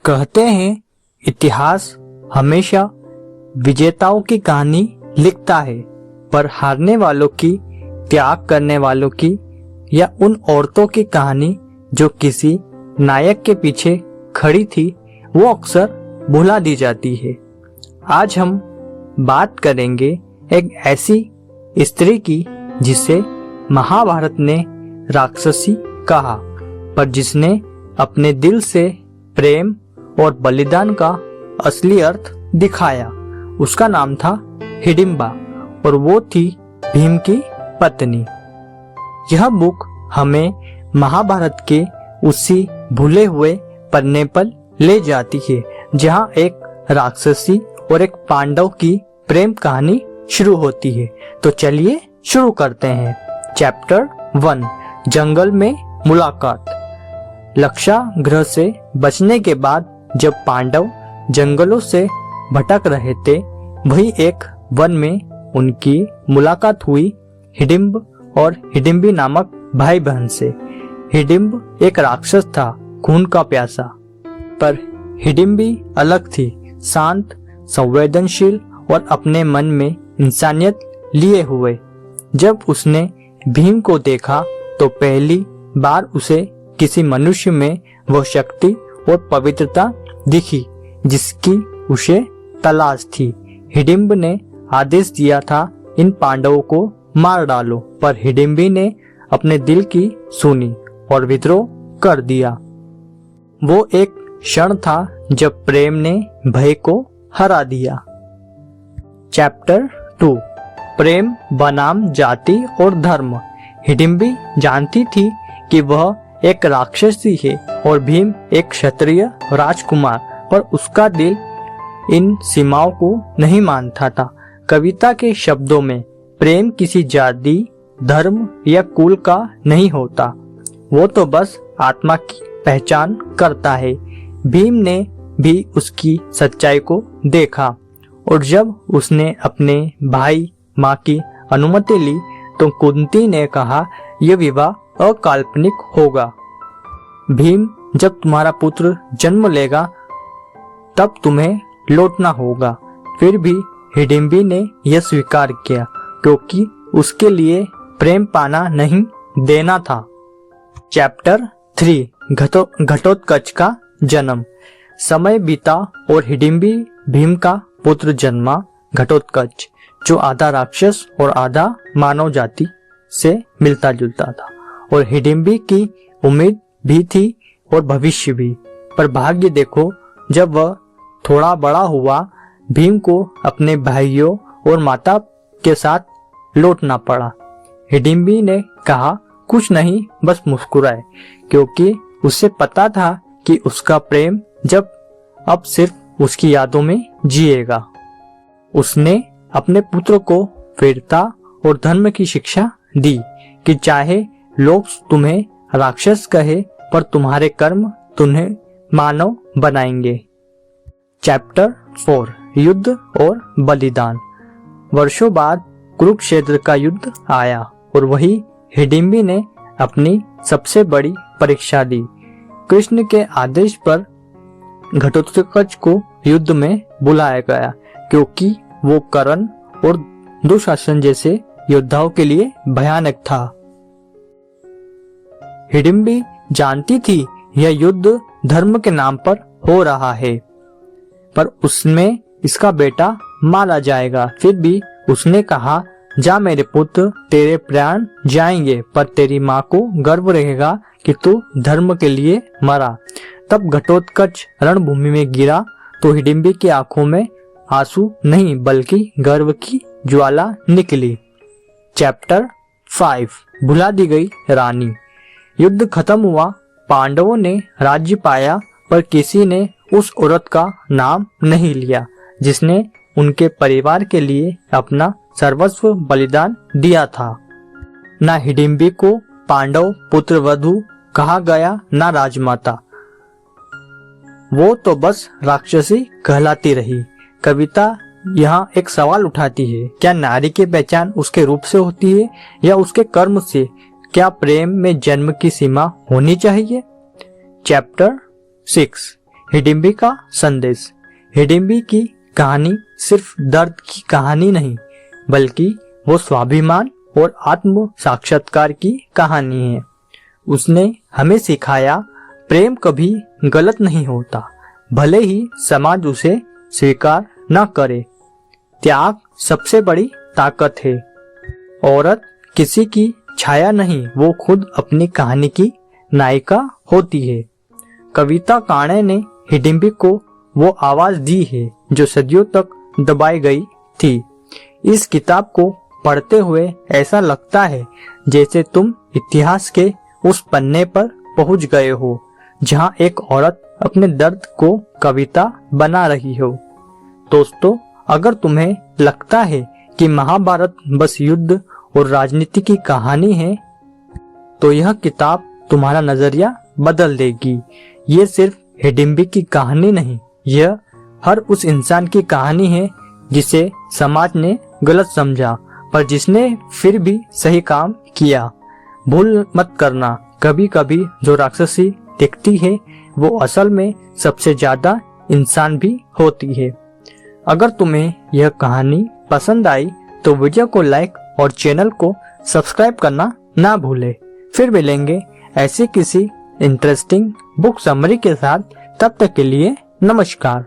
कहते हैं इतिहास हमेशा विजेताओं की कहानी लिखता है, पर हारने वालों की, त्याग करने वालों की या उन औरतों की कहानी जो किसी नायक के पीछे खड़ी थी, वो अक्सर भुला दी जाती है। आज हम बात करेंगे एक ऐसी स्त्री की जिसे महाभारत ने राक्षसी कहा, पर जिसने अपने दिल से प्रेम और बलिदान का असली अर्थ दिखाया। उसका नाम था हिडिंबा और वो थी भीम की पत्नी। यह बुक हमें महाभारत के उसी भूले हुए पन्ने पर ले जाती है जहां एक राक्षसी और एक पांडव की प्रेम कहानी शुरू होती है। तो चलिए शुरू करते हैं। चैप्टर 1, जंगल में मुलाकात। लक्षागृह से बचने के बाद जब पांडव जंगलों से भटक रहे थे, वही एक वन में उनकी मुलाकात हुई हिडिंब और हिडिंबी नामक भाई बहन से। हिडिंब एक राक्षस था, खून का प्यासा, पर हिडिंबी अलग थी, शांत, संवेदनशील और अपने मन में इंसानियत लिए हुए। जब उसने भीम को देखा तो पहली बार उसे किसी मनुष्य में वह शक्ति और पवित्रता दिखी जिसकी उसे तलाश थी। हिडिंब ने आदेश दिया था, इन पांडवों को मार डालो, पर हिडिंबी ने अपने दिल की सुनी और विद्रोह कर दिया। वो एक क्षण था जब प्रेम ने भय को हरा दिया। चैप्टर 2, प्रेम बनाम जाति और धर्म। हिडिंबी जानती थी कि वह एक राक्षसी है और भीम एक क्षत्रिय राजकुमार, पर उसका दिल इन सीमाओं को नहीं मानता था। कविता के शब्दों में प्रेम किसी जाति, धर्म या कुल का नहीं होता, वो तो बस आत्मा की पहचान करता है। भीम ने भी उसकी सच्चाई को देखा और जब उसने अपने भाई माँ की अनुमति ली तो कुंती ने कहा, यह विवाह अकाल्पनिक होगा। भीम, जब तुम्हारा पुत्र जन्म लेगा तब तुम्हें लौटना होगा। फिर भी हिडिंबी ने यह स्वीकार किया क्योंकि उसके लिए प्रेम पाना नहीं देना था। चैप्टर 3, घटोत्कच का जन्म। समय बीता और हिडिंबी भीम का पुत्र जन्मा, घटोत्कच, जो आधा राक्षस और आधा मानव जाति से मिलता जुलता था। और हिडिंबी की उम्मीद भी थी और भविष्य भी, पर भाग्य देखो, जब वह थोड़ा बड़ा हुआ भीम को अपने भाइयों और माता के साथ लौटना पड़ा। हिडिंबी ने कहा, कुछ नहीं, बस मुस्कुराए, क्योंकि उसे पता था कि उसका प्रेम अब सिर्फ उसकी यादों में जिएगा। उसने अपने पुत्र को वीरता और धर्म की शिक्षा दी कि चाहे लोग तुम्हें राक्षस कहे, पर तुम्हारे कर्म तुम्हें मानव बनाएंगे। चैप्टर 4, युद्ध और बलिदान। वर्षों बाद कुरुक्षेत्र का युद्ध आया और वही हिडिंबी ने अपनी सबसे बड़ी परीक्षा दी। कृष्ण के आदेश पर घटोत्कच को युद्ध में बुलाया गया क्योंकि वो कर्ण और दुशासन जैसे योद्धाओं के लिए भयानक था। हिडिंबी जानती थी यह युद्ध धर्म के नाम पर हो रहा है, पर उसमें इसका बेटा मारा जाएगा। फिर भी उसने कहा, जा मेरे पुत्र, तेरे प्राण जाएंगे, पर तेरी माँ को गर्व रहेगा कि तू धर्म के लिए मरा। तब घटोत्कच रणभूमि में गिरा तो हिडिंबी की आंखों में आंसू नहीं बल्कि गर्व की ज्वाला निकली। चैप्टर 5, भुला दी गई रानी। युद्ध खत्म हुआ, पांडवों ने राज्य पाया, पर किसी ने उस औरत का नाम नहीं लिया जिसने उनके परिवार के लिए अपना सर्वस्व बलिदान दिया था। ना हिडिंबी को पांडव पुत्रवधू कहा गया, ना राजमाता, वो तो बस राक्षसी कहलाती रही। कविता यहाँ एक सवाल उठाती है, क्या नारी की पहचान उसके रूप से होती है या उसके कर्म से? क्या प्रेम में जन्म की सीमा होनी चाहिए? चैप्टर 6, हिडिंबी का संदेश। हिडिंबी की कहानी सिर्फ दर्द की कहानी नहीं, बल्कि वो स्वाभिमान और आत्म साक्षात्कार की कहानी है। उसने हमें सिखाया प्रेम कभी गलत नहीं होता, भले ही समाज उसे स्वीकार न करे। त्याग सबसे बड़ी ताकत है। औरत किसी की छाया नहीं, वो खुद अपनी कहानी की नायिका होती है। कविता काणे ने हिडिंबी को वो आवाज दी है जो सदियों तक दबाई गई थी। इस किताब को पढ़ते हुए ऐसा लगता है जैसे तुम इतिहास के उस पन्ने पर पहुंच गए हो जहां एक औरत अपने दर्द को कविता बना रही हो। दोस्तों, अगर तुम्हें लगता है कि महाभारत बस युद्ध और राजनीति की कहानी है, तो यह किताब तुम्हारा नजरिया बदल देगी। ये सिर्फ हिडिंबी की कहानी नहीं, यह हर उस इंसान की कहानी है जिसे समाज ने गलत समझा, पर जिसने फिर भी सही काम किया। भूल मत करना, कभी कभी जो राक्षसी दिखती है वो असल में सबसे ज्यादा इंसान भी होती है। अगर तुम्हें यह कहानी पसंद आई तो वीडियो को लाइक और चैनल को सब्सक्राइब करना ना भूले। फिर मिलेंगे ऐसी किसी इंटरेस्टिंग बुक समरी के साथ। तब तक के लिए नमस्कार।